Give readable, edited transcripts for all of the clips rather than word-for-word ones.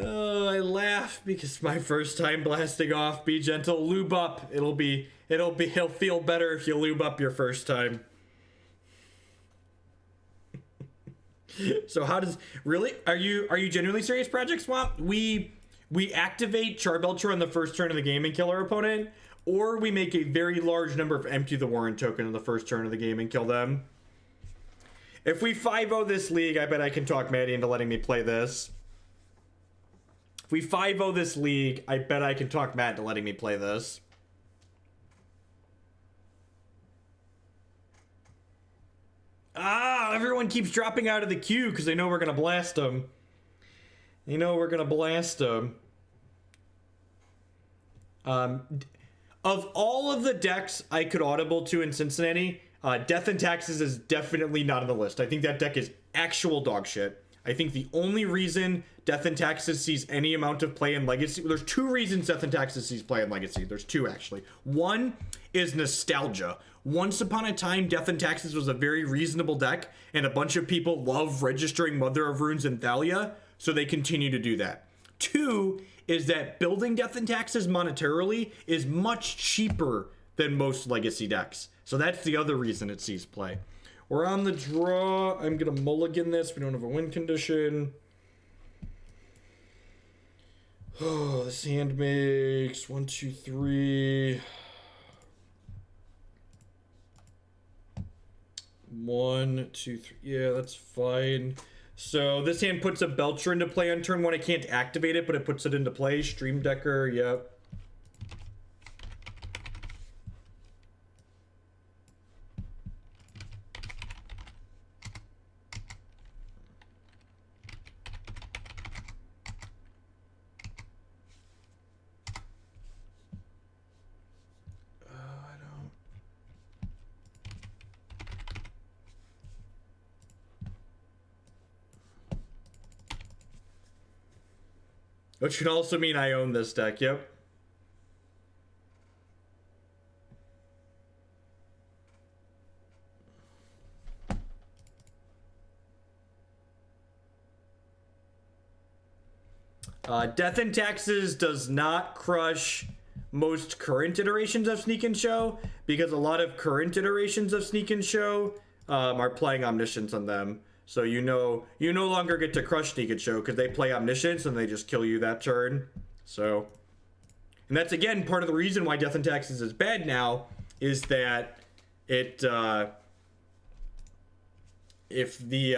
I laugh because my first time blasting off. Be gentle, lube up. He'll feel better if you lube up your first time. So how does are you genuinely serious, Project Swamp? We activate Charbelcher on the first turn of the game and kill our opponent, or we make a very large number of Empty the Warren token on the first turn of the game and kill them. If we 5-0 this league, I bet I can talk Maddie into letting me play this. If we 5-0 this league, I bet I can talk Matt into letting me play this. Ah, everyone keeps dropping out of the queue because they know we're going to blast them. They know we're going to blast them. Of all of the decks I could audible to in Cincinnati, Death and Taxes is definitely not on the list. I think that deck is actual dog shit. I think the only reason Death and Taxes sees any amount of play in Legacy... There's two reasons Death and Taxes sees play in Legacy. There's two, actually. One is nostalgia. Once upon a time, Death and Taxes was a very reasonable deck, and a bunch of people love registering Mother of Runes and Thalia, so they continue to do that. Two is that building Death and Taxes monetarily is much cheaper than most Legacy decks. So that's the other reason it sees play. We're on the draw. I'm going to mulligan this. We don't have a win condition. Oh, this hand makes 1, 2, 3. 1, 2, 3. Yeah, that's fine. So this hand puts a Belcher into play on turn 1. I can't activate it, but it puts it into play. Stream Decker, yep. Which can also mean I own this deck, yep. Death and Taxes does not crush most current iterations of Sneak and Show, because a lot of current iterations of Sneak and Show are playing Omniscience on them. So you no longer get to crush Sneak and Show because they play Omniscience and they just kill you that turn. So, and that's again part of the reason why Death and Taxes is bad now, is that it if the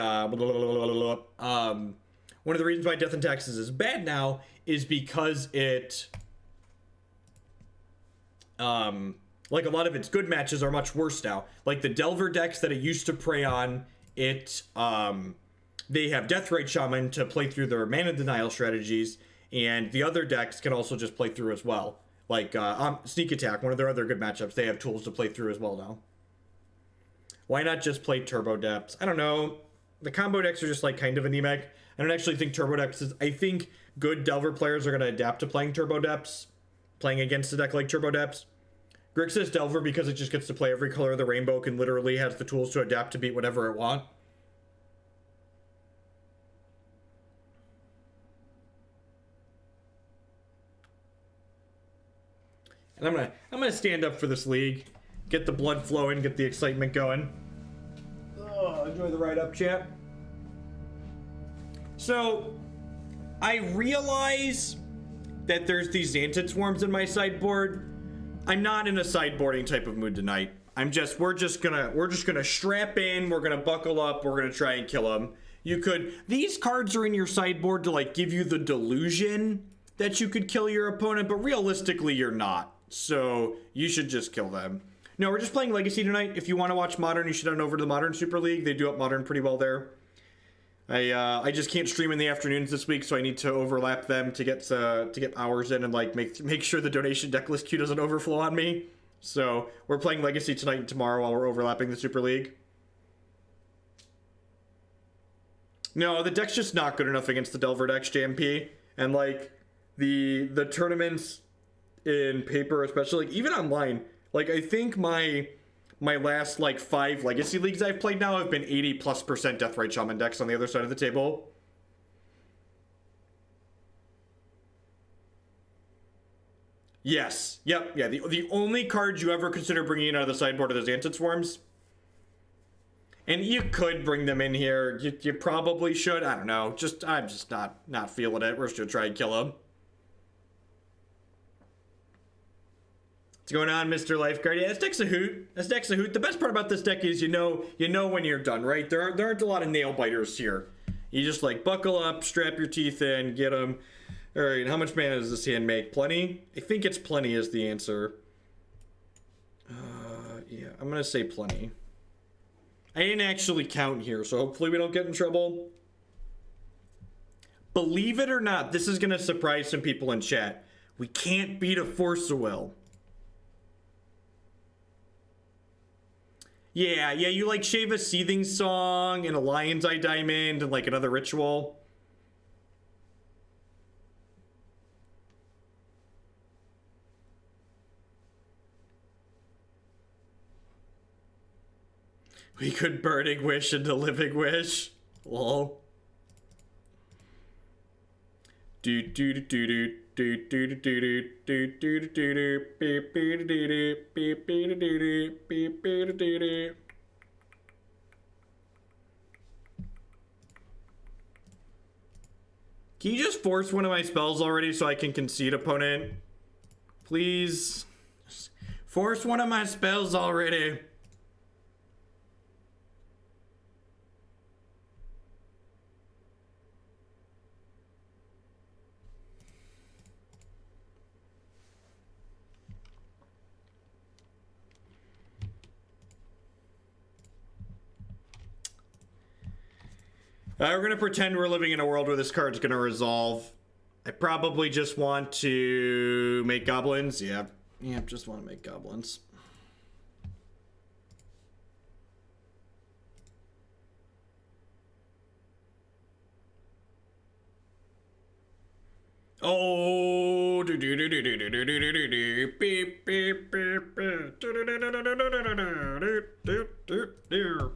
one of the reasons why Death and Taxes is bad now is because it like a lot of its good matches are much worse now. Like the Delver decks that it used to prey on, it they have Deathrite Shaman to play through their mana denial strategies, and the other decks can also just play through as well. Like Sneak Attack, one of their other good matchups, they have tools to play through as well now. Why not just play Turbo Depths? I don't know. The combo decks are just like kind of anemic. I don't actually think Turbo Depths is... I think good Delver players are going to adapt to playing Turbo Depths, playing against a deck like Turbo Depths. Grixis Delver, because it just gets to play every color of the rainbow, can literally has the tools to adapt to beat whatever it wants. And I'm gonna stand up for this league, get the blood flowing, get the excitement going. Oh, enjoy the ride up, chat. So, I realize that there's these Xantid Swarms in my sideboard. I'm not in a sideboarding type of mood tonight. We're just gonna strap in, we're gonna buckle up, we're gonna try and kill them. These cards are in your sideboard to like give you the delusion that you could kill your opponent, but realistically you're not. So you should just kill them. No, we're just playing Legacy tonight. If you want to watch Modern, you should head on over to the Modern Super League. They do up Modern pretty well there. I just can't stream in the afternoons this week, so I need to overlap them to get hours in and like make sure the donation decklist queue doesn't overflow on me. So we're playing Legacy tonight and tomorrow while we're overlapping the Super League. No, the deck's just not good enough against the Delver decks, JMP. And like the tournaments in paper, especially like, even online, like I think my last like 5 Legacy leagues I've played now have been 80+% Deathrite Shaman decks on the other side of the table. Yes. Yep. Yeah. The only cards you ever consider bringing out of the sideboard are the Xantid Swarms. And you could bring them in here. You probably should. I don't know. I'm just not feeling it. We're just gonna try and kill him. What's going on, Mr. Lifeguard? Yeah, this deck's a hoot. This deck's a hoot. The best part about this deck is you know when you're done, right? There aren't a lot of nail biters here. You just like buckle up, strap your teeth in, get them. All right, how much mana does this hand make? Plenty? I think it's plenty is the answer. Yeah, I'm gonna say plenty. I didn't actually count here, so hopefully we don't get in trouble. Believe it or not, this is gonna surprise some people in chat. We can't beat a Force of Will. Yeah, you like shave a Seething Song and a Lion's Eye Diamond and like another ritual. We could Burning Wish into Living Wish. Lol. Do do do do do do do do do do do do beep beep do beep beep do beep beep do. Can you just force one of my spells already so I can concede opponent? Please. Just force one of my spells already. We're going to pretend we're living in a world where this card's going to resolve. I probably just want to make goblins. Yeah, just want to make goblins. Oh, do do do do do do do do do do beep beep beep beep do do do do do do do do do.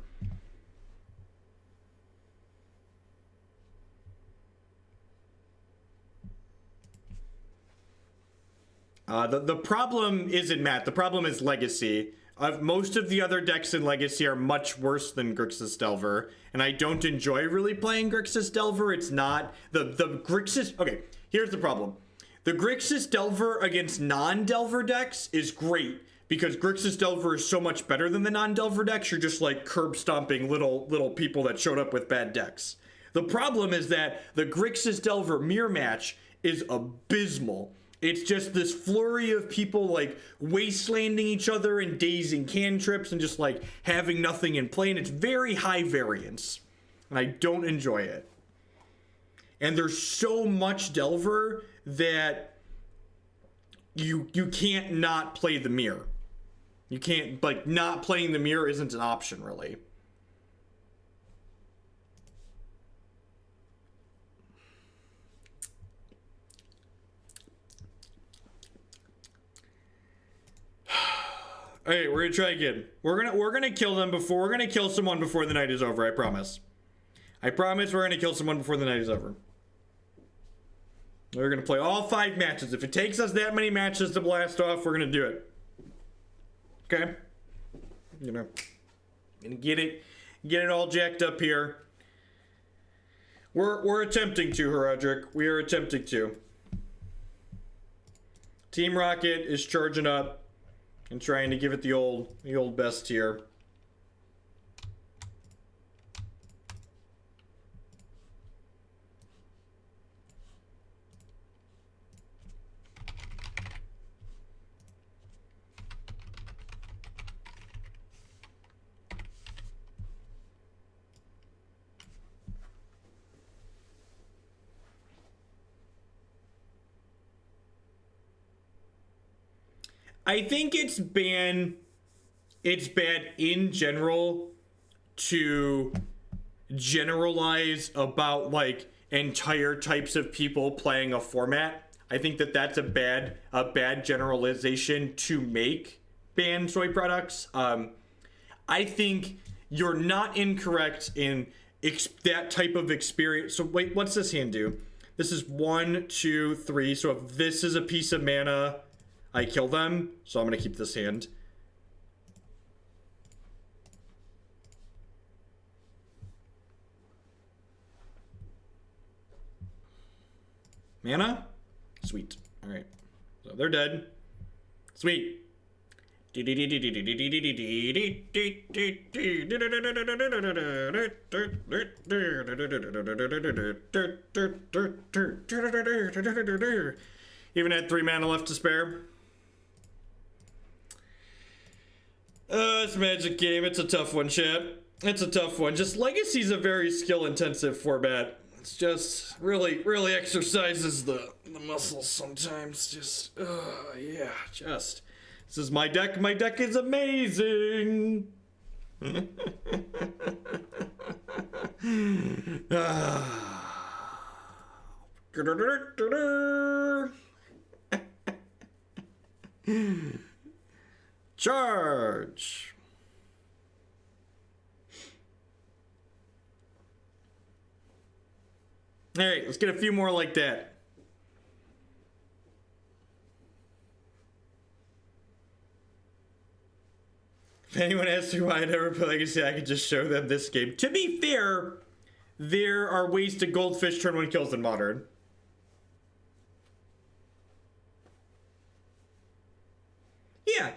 The problem isn't Matt. The problem is Legacy. Most of the other decks in Legacy are much worse than Grixis Delver, and I don't enjoy really playing Grixis Delver. It's not the Grixis. Okay, here's the problem. The Grixis Delver against non-Delver decks is great because Grixis Delver is so much better than the non-Delver decks. You're just like curb stomping little people that showed up with bad decks. The problem is that the Grixis Delver mirror match is abysmal. It's just this flurry of people like wastelanding each other and dazing cantrips and just like having nothing in play. And it's very high variance. And I don't enjoy it. And there's so much Delver that you can't not play the mirror. You can't, like, not playing the mirror isn't an option really. Okay, we're gonna try again. We're gonna kill them before. We're gonna kill someone before the night is over. I promise. I promise we're gonna kill someone before the night is over. We're gonna play all 5 matches. If it takes us that many matches to blast off, we're gonna do it. Okay. Gonna get it all jacked up here. We're attempting to, Herodric. We are attempting to. Team Rocket is charging up and trying to give it the old best here. I think it's bad in general to generalize about like entire types of people playing a format. I think that's a bad generalization to make ban soy products. I think you're not incorrect in that type of experience. So wait, what's this hand do? This is 1, 2, 3. So if this is a piece of mana, I kill them. So I'm going to keep this hand. Mana? Sweet. All right. So they're dead. Sweet. Even had 3 mana left to spare. It's a Magic game. It's a tough one, chat. It's a tough one. Just Legacy's a very skill-intensive format. It's just really exercises the muscles sometimes. Just, yeah, just. This is my deck. My deck is amazing. Charge. All right, let's get a few more like that. If anyone asks me why I never play Legacy, I could just show them this game. To be fair, there are ways to goldfish turn 1 kills in Modern.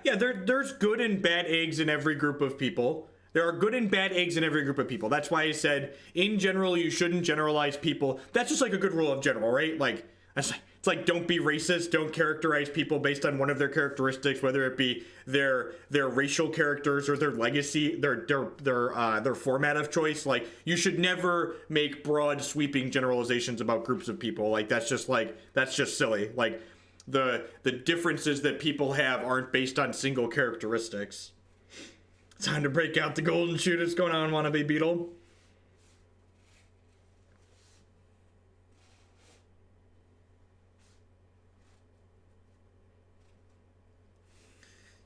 Yeah, there's good and bad eggs in every group of people. There are good and bad eggs in every group of people. That's why I said, in general, you shouldn't generalize people. That's just like a good rule of general, right? Like, it's like don't be racist. Don't characterize people based on one of their characteristics, whether it be their racial characters or their legacy, their format of choice. Like, you should never make broad, sweeping generalizations about groups of people. Like, that's just silly. Like, the differences that people have aren't based on single characteristics. Time to break out the golden shooters. Going on, wannabe beetle.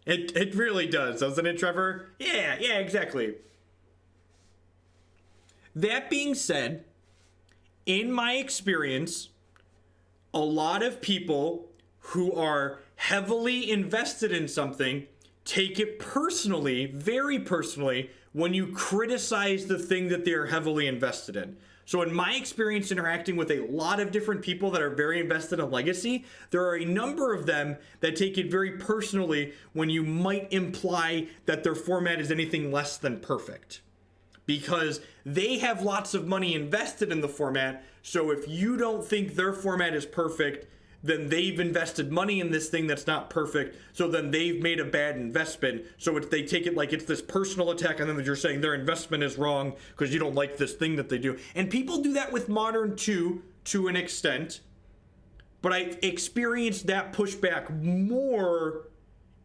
It really does, doesn't it, Trevor? Yeah, exactly. That being said, in my experience, a lot of people who are heavily invested in something take it personally, very personally, when you criticize the thing that they're heavily invested in. So in my experience interacting with a lot of different people that are very invested in Legacy, there are a number of them that take it very personally when you might imply that their format is anything less than perfect. Because they have lots of money invested in the format, so if you don't think their format is perfect, then they've invested money in this thing that's not perfect, so then they've made a bad investment. So they take it like it's this personal attack, and then you're saying their investment is wrong because you don't like this thing that they do. And people do that with Modern too, to an extent. But I experienced that pushback more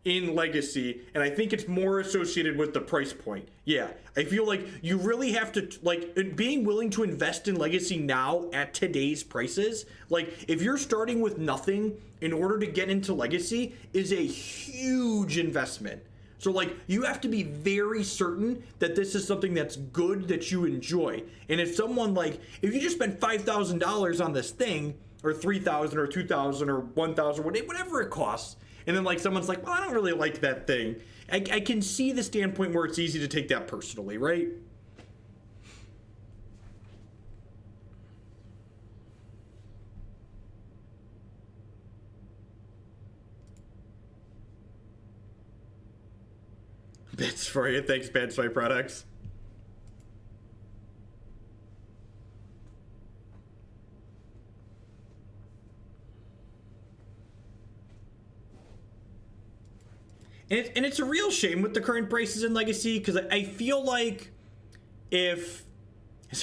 in Legacy, and I think it's more associated with the price point. Yeah, I feel like you really have to, like, being willing to invest in Legacy now at today's prices, like, if you're starting with nothing in order to get into Legacy, is a huge investment. So, like, you have to be very certain that this is something that's good, that you enjoy. And if someone, like, if you just spend $5,000 on this thing, or $3,000 or $2,000 or $1,000, whatever it costs, and then, like, someone's like, well, I don't really like that thing. I can see the standpoint where it's easy to take that personally, right? Bits for you. Thanks, Bad Soy Products. And it's a real shame with the current prices in Legacy, because I feel like if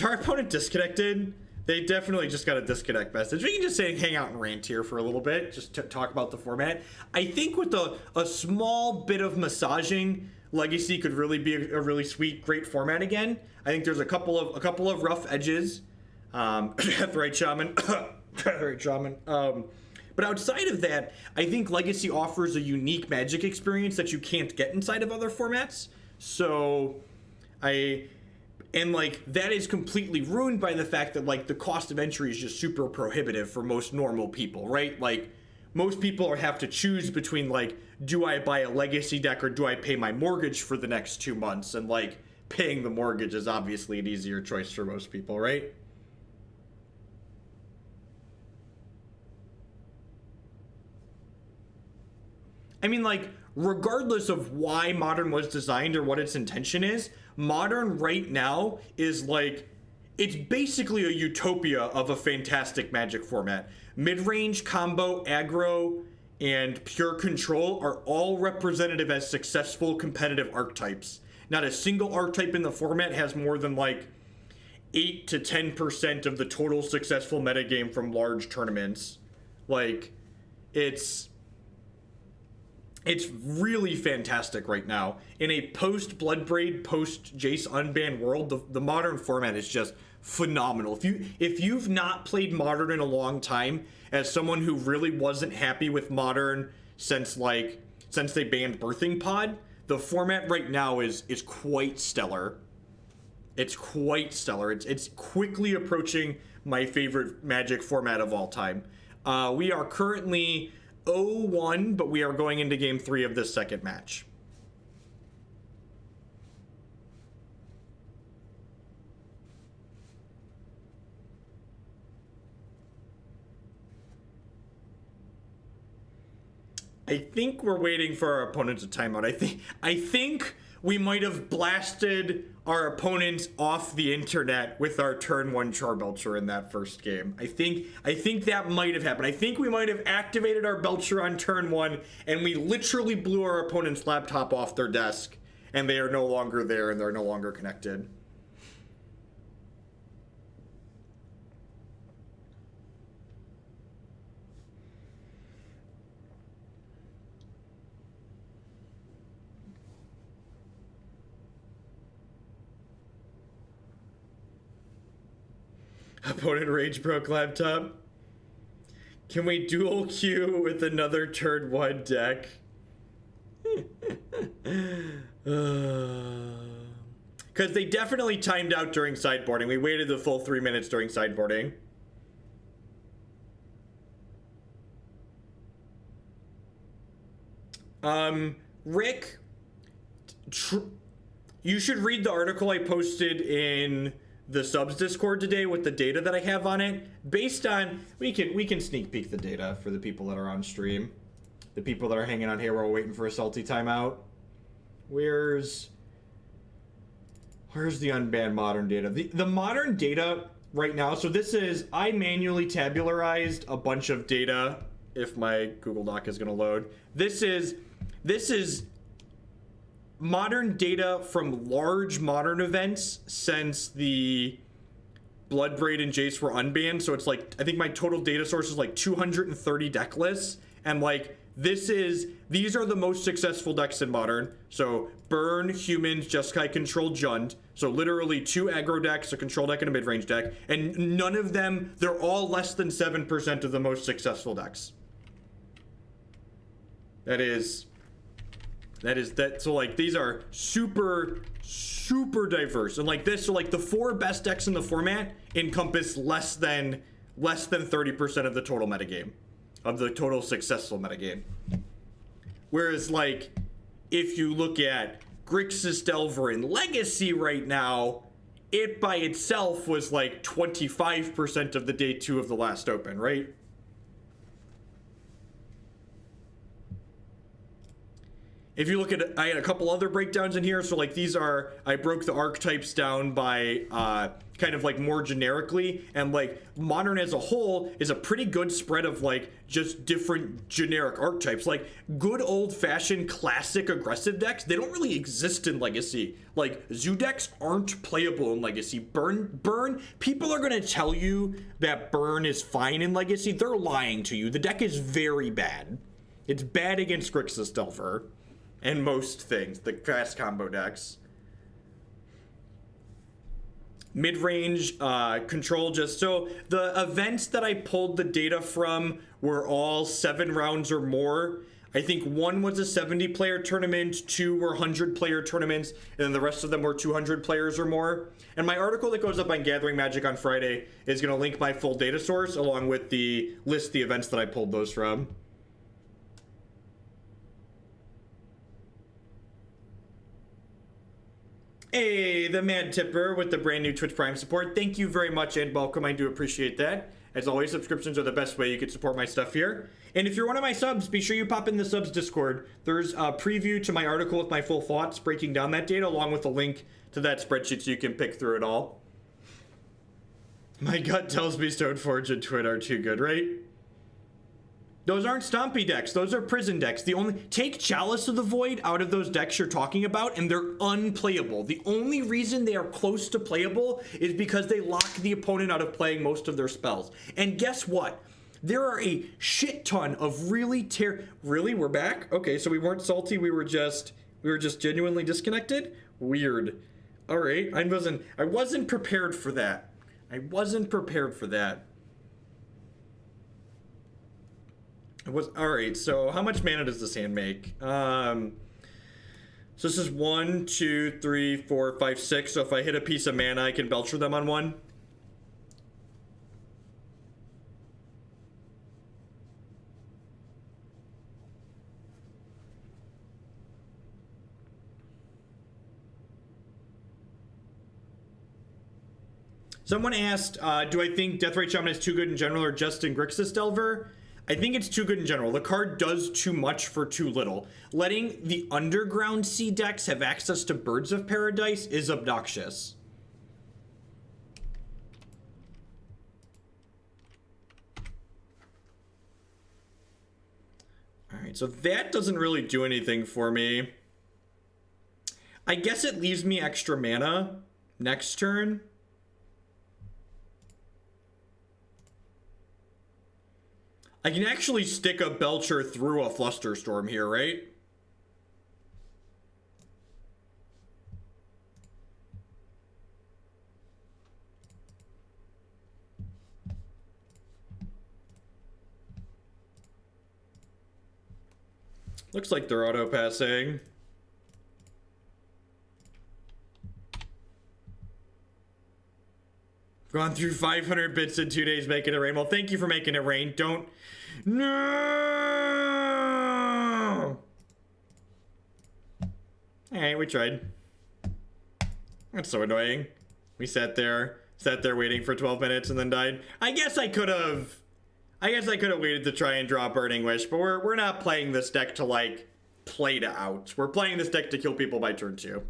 our opponent disconnected, they definitely just got a disconnect message. We can just say hang out and rant here for a little bit, just to talk about the format. I think with a small bit of massaging, Legacy could really be a really sweet, great format again. I think there's a couple of rough edges. Right, Shaman. Right, Shaman. But outside of that, I think Legacy offers a unique Magic experience that you can't get inside of other formats. So, like, that is completely ruined by the fact that, like, the cost of entry is just super prohibitive for most normal people, right? Like, most people have to choose between, like, do I buy a legacy deck or do I pay my mortgage for the next 2 months? And, like, paying the mortgage is obviously an easier choice for most people, right? I mean, like, regardless of why Modern was designed or what its intention is, Modern right now is, like, it's basically a utopia of a fantastic Magic format. Mid-range, combo, aggro, and pure control are all representative as successful competitive archetypes. Not a single archetype in the format has more than, like, 8 to 10% of the total successful metagame from large tournaments. Like, it's really fantastic right now. In a post-Bloodbraid, post-Jace Unbanned world, the Modern format is just phenomenal. If you've not played Modern in a long time, as someone who really wasn't happy with Modern since they banned Birthing Pod, the format right now is quite stellar. It's quite stellar. It's quickly approaching my favorite Magic format of all time. We are currently 0-1, but we are going into game 3 of this second match. I think we're waiting for our opponent to timeout. I think we might have blasted our opponents off the internet with our turn 1 Charbelcher in that first game. I think that might have happened. I think we might have activated our Belcher on turn 1 and we literally blew our opponent's laptop off their desk and they are no longer there and they're no longer connected. Opponent rage broke laptop. Can we dual queue with another turn 1 deck? Because they definitely timed out during sideboarding. We waited the full 3 minutes during sideboarding. Rick, you should read the article I posted in the subs Discord today with the data that I have on it. Based on, we can sneak peek the data for the people that are on stream. The people that are hanging on here while we're waiting for a salty timeout. Where's the unbanned Modern data? The Modern data right now, so this is, I manually tabularized a bunch of data if my Google Doc is gonna load. This is Modern data from large Modern events since the Bloodbraid and Jace were unbanned. So it's like, I think my total data source is like 230 deck lists. And like, these are the most successful decks in Modern. So Burn, Humans, Jeskai, Control, Jund. So literally 2 aggro decks, a control deck, and a mid-range deck. And none of them, they're all less than 7% of the most successful decks. So like these are super diverse, and like this, so like the 4 best decks in the format encompass less than 30% of the total metagame, of the total successful metagame. Whereas like if you look at Grixis Delver in Legacy right now, it by itself was like 25% of the day 2 of the last open, right? If you look at, I had a couple other breakdowns in here. So like these are, I broke the archetypes down by kind of like more generically, and like Modern as a whole is a pretty good spread of like just different generic archetypes. Like good old fashioned classic aggressive decks, they don't really exist in Legacy. Like Zoo decks aren't playable in Legacy. Burn, people are gonna tell you that Burn is fine in Legacy. They're lying to you. The deck is very bad. It's bad against Grixis Delver and most things, the fast combo decks. Mid-range, control, just so the events that I pulled the data from were all 7 rounds or more. I think 1 was a 70-player tournament, 2 were 100-player tournaments, and then the rest of them were 200 players or more. And my article that goes up on Gathering Magic on Friday is going to link my full data source along with the events that I pulled those from. Hey, the Mad Tipper with the brand new Twitch Prime support. Thank you very much and welcome. I do appreciate that. As always, subscriptions are the best way you can support my stuff here. And if you're one of my subs, be sure you pop in the subs Discord. There's a preview to my article with my full thoughts breaking down that data, along with a link to that spreadsheet so you can pick through it all. My gut tells me Stoneforge and Twit are too good, right? Those aren't Stompy decks. Those are prison decks. Take Chalice of the Void out of those decks you're talking about, and they're unplayable. The only reason they are close to playable is because they lock the opponent out of playing most of their spells. And guess what? There are a shit ton of really Really? We're back? Okay, so we weren't salty. We were just genuinely disconnected? Weird. All right. I wasn't prepared for that. I wasn't prepared for that. Alright, so how much mana does this hand make? So this is 1, 2, 3, 4, 5, 6. So if I hit a piece of mana, I can Belcher them on one. Someone asked, do I think Deathrite Shaman is too good in general or just in Grixis Delver? I think it's too good in general. The card does too much for too little. Letting the Underground Sea decks have access to Birds of Paradise is obnoxious. Alright, so that doesn't really do anything for me. I guess it leaves me extra mana next turn. I can actually stick a Belcher through a Flusterstorm here, right? Looks like they're auto-passing. Gone through 500 bits in 2 days making it rain. Well, thank you for making it rain. Don't... No! Alright, we tried. That's so annoying. We sat there waiting for 12 minutes and then died. I guess I could have waited to try and draw Burning Wish, but we're not playing this deck to, like, play to out. We're playing this deck to kill people by turn 2.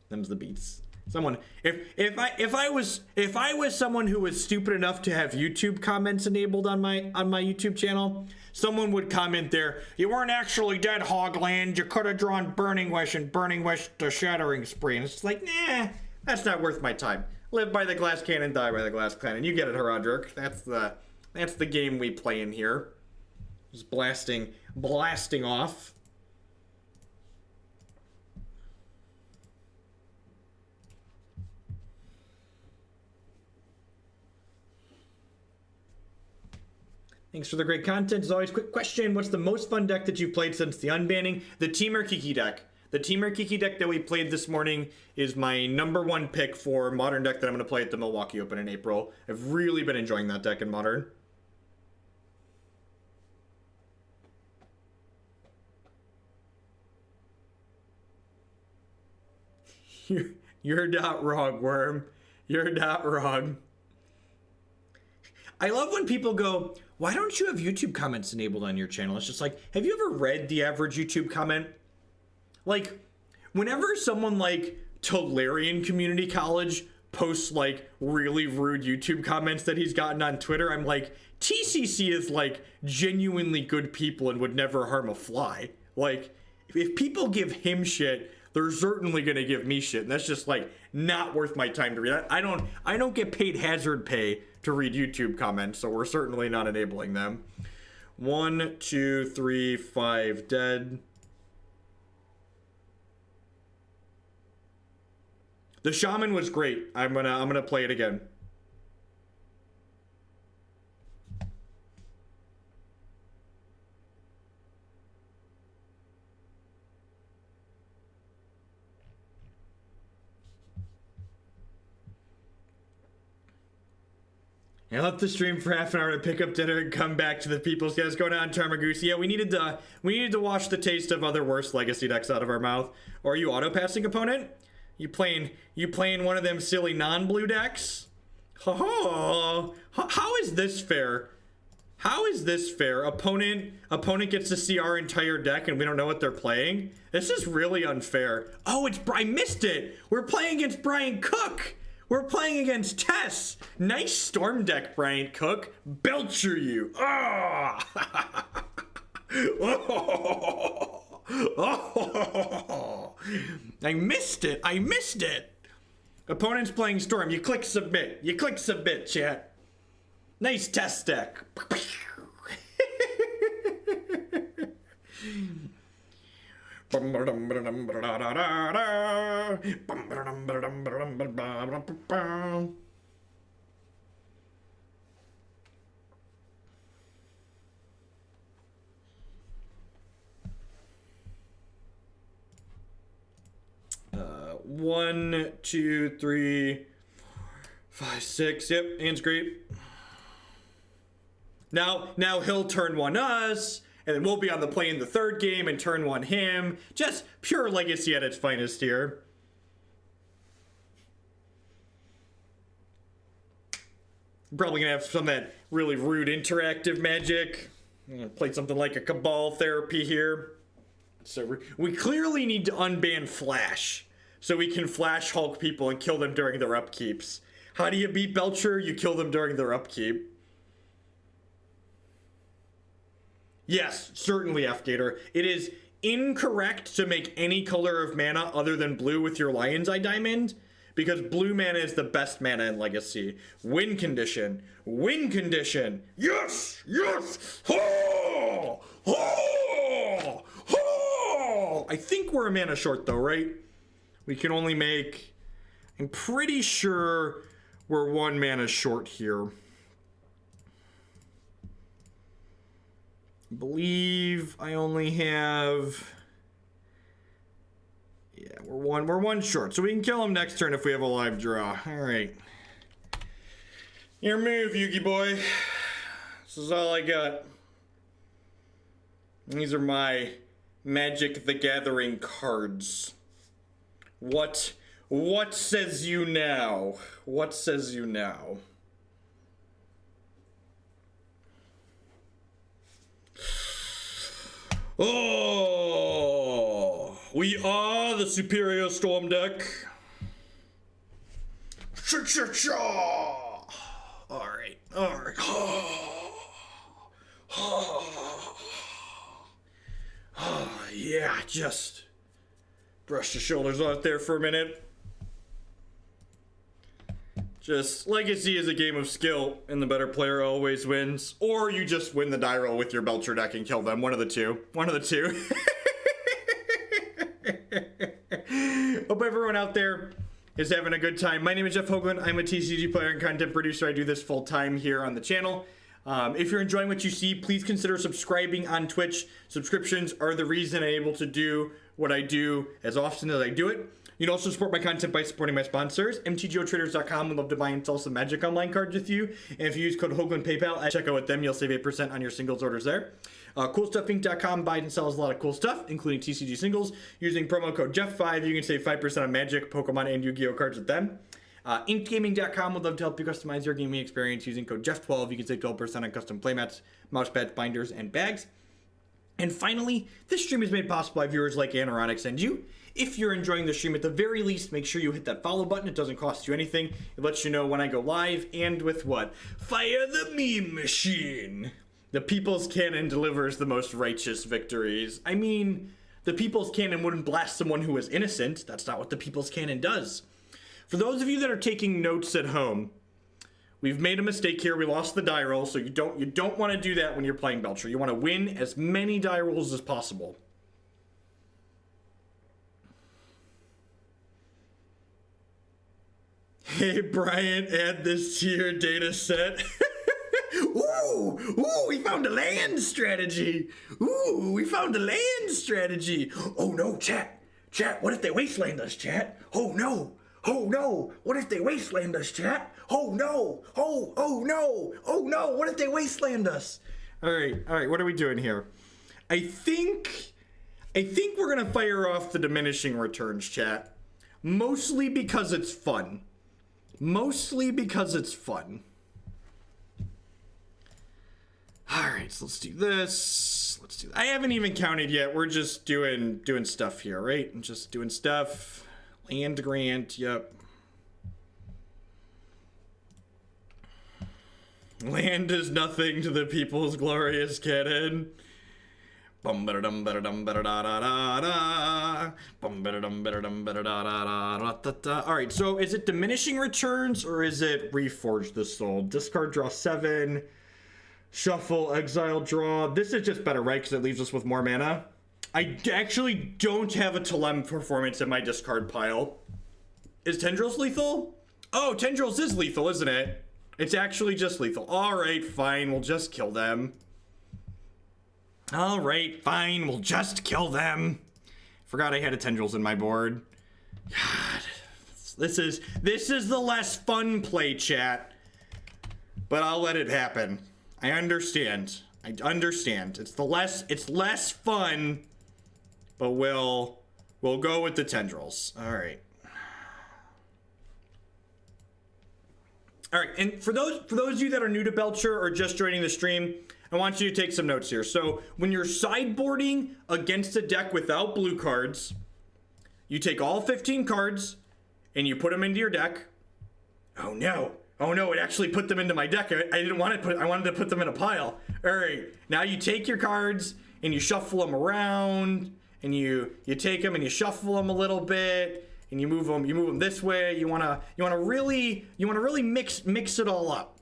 Them's the beats. Someone, if I was someone who was stupid enough to have YouTube comments enabled on my YouTube channel, someone would comment there, you weren't actually dead, Hogland. You could have drawn Burning Wish and Burning Wish to Shattering Spree. And it's like, nah, that's not worth my time. Live by the glass cannon, die by the glass cannon. You get it, Haradric. That's the game we play in here. Just blasting off. Thanks for the great content. As always, quick question. What's the most fun deck that you've played since the unbanning? The Temur Kiki deck. The Temur Kiki deck that we played this morning is my #1 pick for Modern deck that I'm going to play at the Milwaukee Open in April. I've really been enjoying that deck in Modern. You're not wrong, Worm. You're not wrong. I love when people go, why don't you have YouTube comments enabled on your channel? It's just like, have you ever read the average YouTube comment? Like, whenever someone like Tolarian Community College posts like really rude YouTube comments that he's gotten on Twitter, I'm like, TCC is like genuinely good people and would never harm a fly. Like, if people give him shit, they're certainly gonna give me shit, and that's just like not worth my time to read. I don't get paid hazard pay to read YouTube comments, so we're certainly not enabling them. 1, 2, 3, 5 dead. The Shaman was great. I'm gonna play it again. I left the stream for half an hour to pick up dinner and come back to the people's guys going on Tarmagoose. Yeah, we needed to wash the taste of other worse legacy decks out of our mouth. Or are you auto-passing, opponent? You playing one of them silly non-blue decks? How is this fair? How is this fair? Opponent gets to see our entire deck and we don't know what they're playing? This is really unfair. Oh, I missed it. We're playing against Brian Cook. We're playing against Tess. Nice storm deck, Brian Cook. Belcher you. Oh. Oh. I missed it. I missed it. Opponent's playing storm. You click submit. You click submit, chat. Nice test deck. One, two, three, 5, 6. Yep, hand's great. Now he'll turn one us, and then we'll be on the play in the third game and turn one him. Just pure legacy at its finest here. Probably gonna have some of that really rude interactive magic. I'm gonna play something like a Cabal Therapy here. So we clearly need to unban Flash, so we can Flash Hulk people and kill them during their upkeeps. How do you beat Belcher? You kill them during their upkeep. Yes, certainly, F-Gator. It is incorrect to make any color of mana other than blue with your Lion's Eye Diamond, because blue mana is the best mana in Legacy. Win condition. Win condition. Yes! Yes! Oh! Oh! Oh! I think we're a mana short, though, right? We can only make... I'm pretty sure we're 1 mana short here. I believe I only have... Yeah, we're one short, so we can kill him next turn if we have a live draw. All right. Your move, Yugi boy. This is all I got. These are my Magic the Gathering cards. What says you now? What says you now? Oh, we are the superior storm deck. Cha-cha-cha! All right. Yeah, just brush the shoulders out there for a minute. Just, Legacy is a game of skill, and the better player always wins. Or you just win the die roll with your Belcher deck and kill them. One of the two. One of the two. Hope everyone out there is having a good time. My name is Jeff Hoagland. I'm a TCG player and content producer. I do this full time here on the channel. If you're enjoying what you see, please consider subscribing on Twitch. Subscriptions are the reason I'm able to do what I do as often as I do it. You can also support my content by supporting my sponsors. MTGOtraders.com would love to buy and sell some Magic Online cards with you. And if you use code Hoagland PayPal at checkout with them, you'll save 8% on your singles orders there. CoolStuffInc.com buys and sells a lot of cool stuff, including TCG singles. Using promo code Jeff5, you can save 5% on Magic, Pokemon, and Yu-Gi-Oh cards with them. InkedGaming.com would love to help you customize your gaming experience using code Jeff12. You can save 12% on custom playmats, mousepads, binders, and bags. And finally, this stream is made possible by viewers like Anoronics and you. If you're enjoying the stream, at the very least, make sure you hit that follow button. It doesn't cost you anything. It lets you know when I go live, and with what? Fire the meme machine! The People's Cannon delivers the most righteous victories. I mean, the People's Cannon wouldn't blast someone who was innocent. That's not what the People's Cannon does. For those of you that are taking notes at home, we've made a mistake here. We lost the die roll, so you don't want to do that when you're playing Belcher. You want to win as many die rolls as possible. Hey, Brian, add this to your data set. Ooh, we found a land strategy. Ooh, we found a land strategy. Oh, no, chat, what if they wasteland us, chat? Oh, no, what if they wasteland us, chat? Oh, no, no, what if they wasteland us? All right, what are we doing here? I think we're going to fire off the Diminishing Returns, chat. Mostly because it's fun. Mostly because it's fun. Alright, so let's do this. Let's do that. I haven't even counted yet. We're just doing stuff here, right? I'm just doing stuff. Land grant, yep. Land is nothing to the people's glorious cannon. Alright, so is it Diminishing Returns or is it Reforge the Soul? Discard, draw 7. Shuffle, exile, draw. This is just better, right? Because it leaves us with more mana. I actually don't have a Telem performance in my discard pile. Is Tendrils lethal? Oh, Tendrils is lethal, isn't it? It's actually just lethal. Alright, fine. We'll just kill them. Alright, fine. We'll just kill them. Forgot I had a Tendrils in my board. God. This is the less fun play, chat. But I'll let it happen. I understand. I understand. It's less fun, but we'll go with the Tendrils. All right. All right, and for those of you that are new to Belcher or just joining the stream, I want you to take some notes here. So when you're sideboarding against a deck without blue cards, you take all 15 cards and you put them into your deck. Oh no. Oh no, it actually put them into my deck. I didn't want to I wanted to put them in a pile. All right, now you take your cards and you shuffle them around, and you take them and you shuffle them a little bit, and you move them this way. You wanna really mix it all up.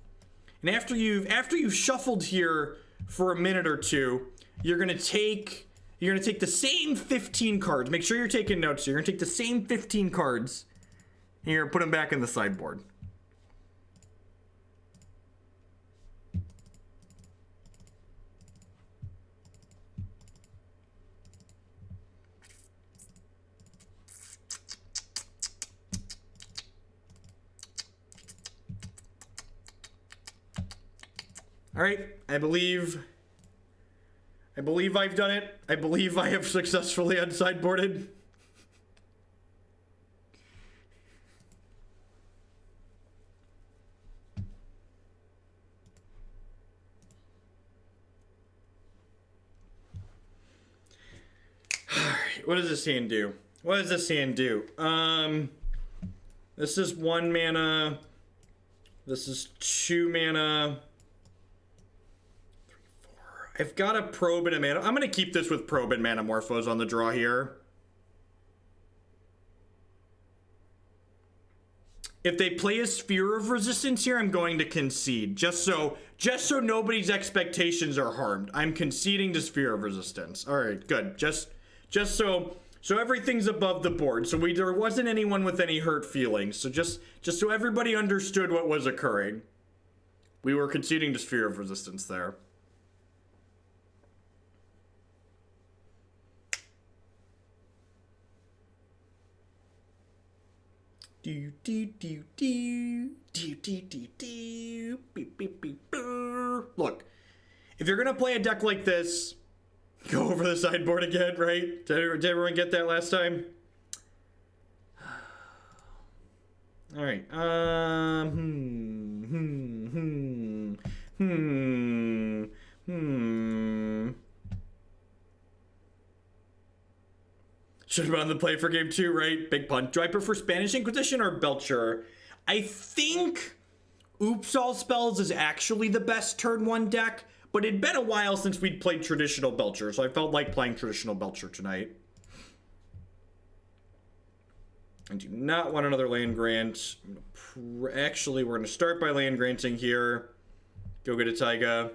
And after you've shuffled here for a minute or two, you're gonna take the same 15 cards. Make sure you're taking notes. You're gonna take the same 15 cards and you're gonna put them back in the sideboard. All right, I believe I've done it. I believe I have successfully unsideboarded. All right, what does this hand do? What does this hand do? This is 1 mana. This is 2 mana. I've got a Probe and a Mana. I'm going to keep this with Probe and Manamorphose on the draw here. If they play a Sphere of Resistance here, I'm going to concede. Just so nobody's expectations are harmed. I'm conceding to Sphere of Resistance. All right, good. Just so everything's above the board. So there wasn't anyone with any hurt feelings. So just so everybody understood what was occurring. We were conceding to Sphere of Resistance there. Look, if you're gonna play a deck like this, go over the sideboard again, right? Did everyone get that last time? All right. Should have been on the play for game 2, right? Big pun. Do I prefer Spanish Inquisition or Belcher? I think Oops All Spells is actually the best turn 1 deck, but it'd been a while since we'd played traditional Belcher, so I felt like playing traditional Belcher tonight. I do not want another land grant. Actually, we're going to start by land granting here. Go get a Taiga.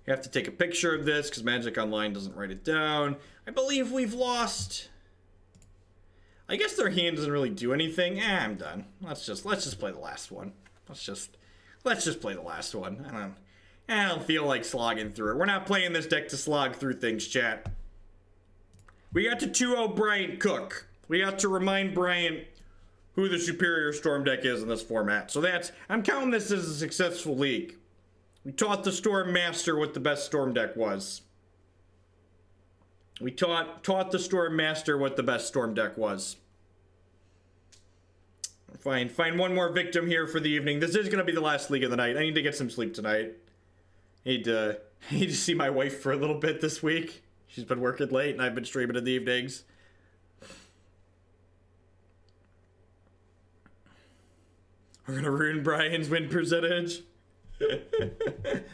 You have to take a picture of this because Magic Online doesn't write it down. I believe we've lost. I guess their hand doesn't really do anything. I'm done. Let's just play the last one. Let's just play the last one. I don't feel like slogging through it. We're not playing this deck to slog through things, chat. We got to 2-0 Brian Cook. we got to remind Brian who the superior Storm deck is in this format. So I'm counting this as a successful league. We taught the Storm Master what the best Storm deck was. We taught the Storm Master what the best Storm deck was. Fine, find one more victim here for the evening. This is going to be the last league of the night. I need to get some sleep tonight. I need to see my wife for a little bit this week. She's been working late and I've been streaming in the evenings. We're going to ruin Brian's win percentage.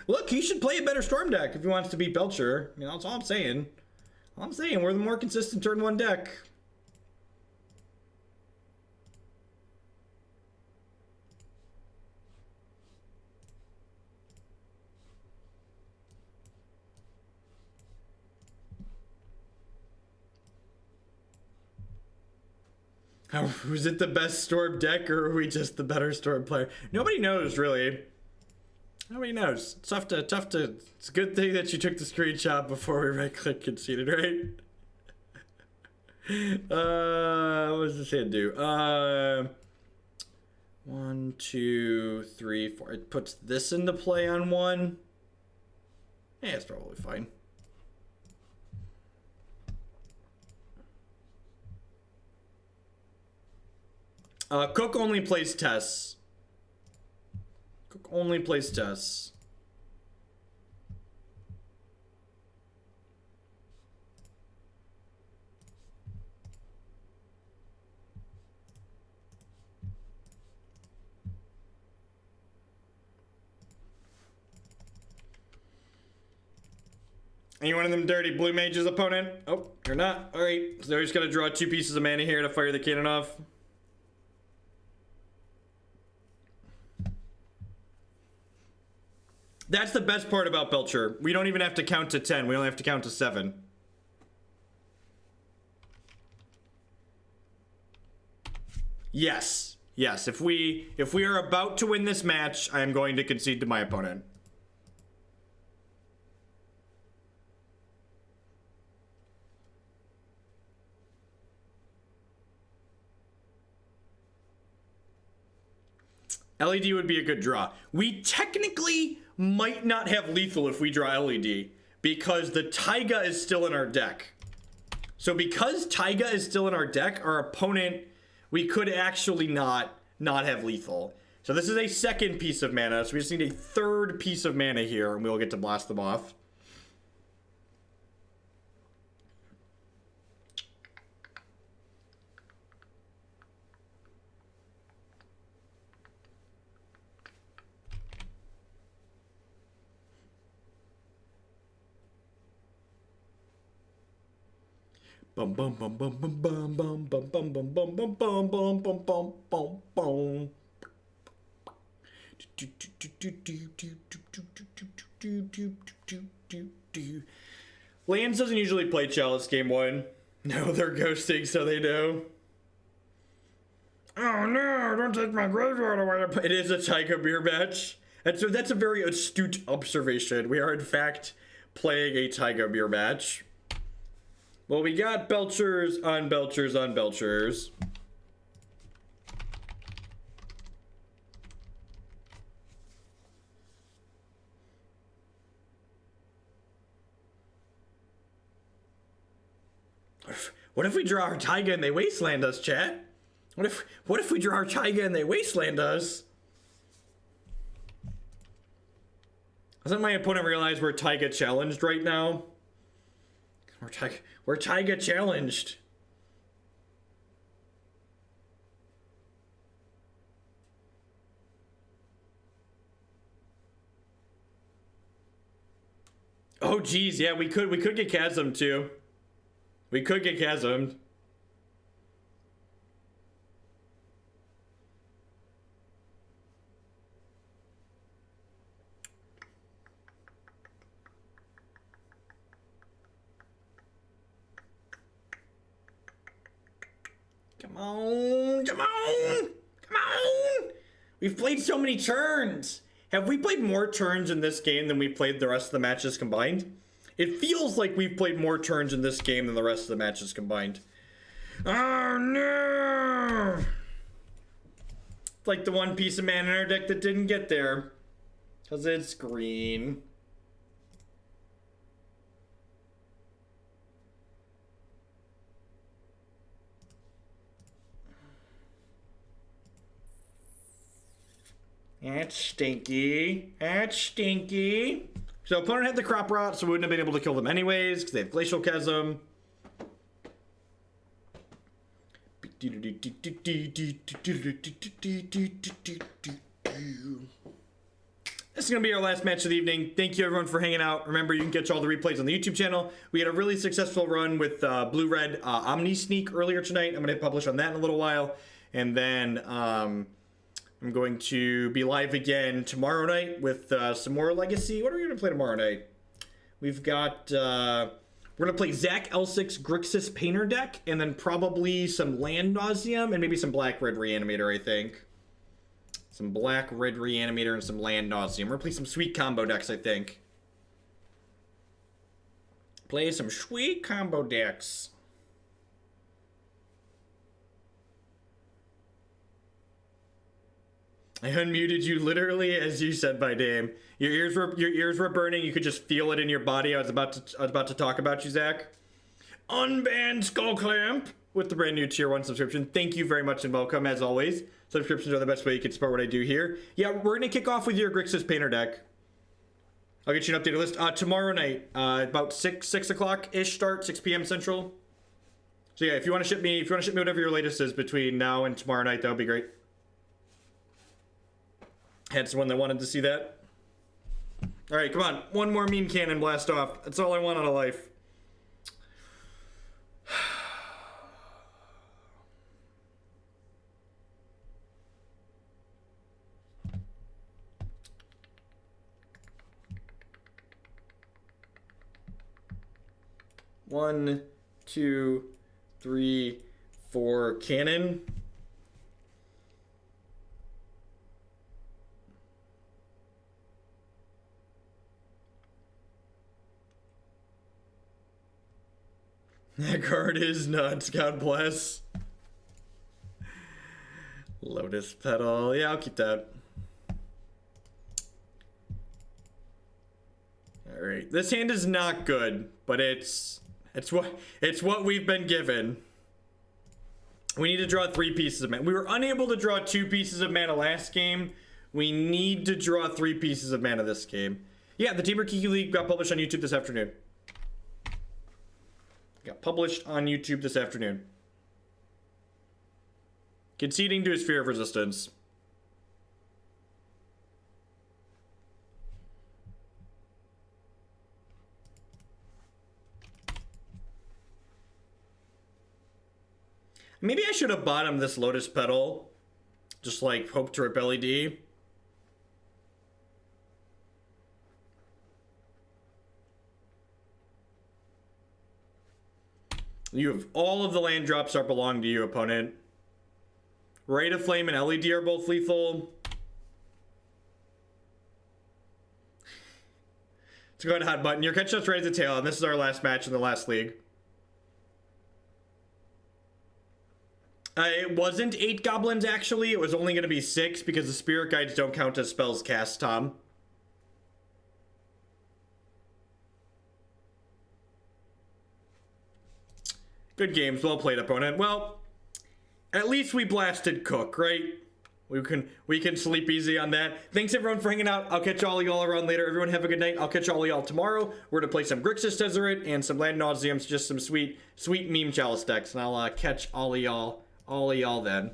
Look, he should play a better Storm deck if he wants to beat Belcher. I mean, that's all I'm saying. All I'm saying, we're the more consistent turn 1 deck. Was it the best Storm deck, or are we just the better Storm player? Nobody knows, really. Nobody knows. It's tough to. It's a good thing that you took the screenshot before we right-click conceded, right? What does this hand do? 1, 2, 3, 4. It puts this into play on 1. Yeah, it's probably fine. Cook only plays tests. Cook only plays tests. Are you one of them dirty blue mages, opponent? Oh, you're not. Alright, so they're just gonna draw 2 pieces of mana here to fire the cannon off. That's the best part about Belcher. We don't even have to count to 10. We only have to count to 7. Yes. Yes. If we are about to win this match, I am going to concede to my opponent. LED would be a good draw. We technically might not have lethal if we draw LED, because the Taiga is still in our deck. So because Taiga is still in our deck, our opponent, we could actually not have lethal. So this is a second piece of mana, so we just need a third piece of mana here, and we'll get to blast them off. Bum bum bum bum bum bum bum bum bum bum bum bum bum bum bum bum bum bum. Lands doesn't usually play Chalice game 1. No, they're ghosting, so they know. Oh no, don't take my graveyard away. It is a Taiga beer match. That's a very astute observation. We are in fact playing a Taiga beer match. Well, we got Belchers on Belchers on Belchers. What if we draw our Taiga and they wasteland us, chat? What if we draw our Taiga and they wasteland us? Doesn't my opponent realize we're Taiga challenged right now? We're Taiga challenged. Oh geez, yeah, we could get chasmed too. We could get chasmed. Come on, come on, come on! We've played so many turns. Have we played more turns in this game than we played the rest of the matches combined? It feels like we've played more turns in this game than the rest of the matches combined. Oh no! It's like the one piece of mana in our deck that didn't get there. Because it's green. That's stinky. That's stinky. So opponent had the crop rot, so we wouldn't have been able to kill them anyways, because they have Glacial Chasm. This is going to be our last match of the evening. Thank you everyone for hanging out. Remember, you can catch all the replays on the YouTube channel. We had a really successful run with Blue-Red Omni Sneak earlier tonight. I'm going to publish on that in a little while. And then I'm going to be live again tomorrow night with some more Legacy. What are we going to play tomorrow night? We've got... we're going to play Zach Elsic's Grixis Painter deck, and then probably some Land Nauseam, and maybe some Black-Red Reanimator, I think. Some Black-Red Reanimator and some Land Nauseam. We're going to play some sweet combo decks, I think. Play some sweet combo decks. I unmuted you literally as you said my name. Your ears were burning. You could just feel it in your body. I was about to talk about you, Zach. Unbanned Skull Clamp with the brand new tier 1 subscription. Thank you very much and welcome as always. Subscriptions are the best way you can support what I do here. Yeah, we're gonna kick off with your Grixis Painter deck. I'll get you an updated list tomorrow night, about 6 o'clock ish start, 6 p.m. Central. So yeah, if you want to ship me whatever your latest is between now and tomorrow night, that would be great. Had someone that wanted to see that. All right, come on, one more meme cannon blast off. That's all I want out of life. One, 2, 3, 4, cannon. That card is nuts, God bless. Lotus Petal. Yeah, I'll keep that. Alright. This hand is not good, but it's what we've been given. We need to draw 3 pieces of mana. We were unable to draw 2 pieces of mana last game. We need to draw 3 pieces of mana this game. Yeah, the Tamer Kiki League got published on YouTube this afternoon. Got published on YouTube this afternoon. Conceding to his fear of resistance. Maybe I should have bottomed this Lotus Petal. Just like hope to rip LED. You have all of the land drops are belong to you, opponent. Rite of Flame and LED are both lethal. Let's go ahead, hot button. You're catching us right at the tail, and this is our last match in the last league. It wasn't 8 goblins, actually. It was only going to be 6 because the Spirit Guides don't count as spells cast, Tom. Good games. Well played, opponent. Well, at least we blasted Cook, right? We can sleep easy on that. Thanks, everyone, for hanging out. I'll catch all of y'all around later. Everyone have a good night. I'll catch all of y'all tomorrow. We're going to play some Grixis Tezzeret and some Land Nauseams, just some sweet meme chalice decks. And I'll catch all of y'all then.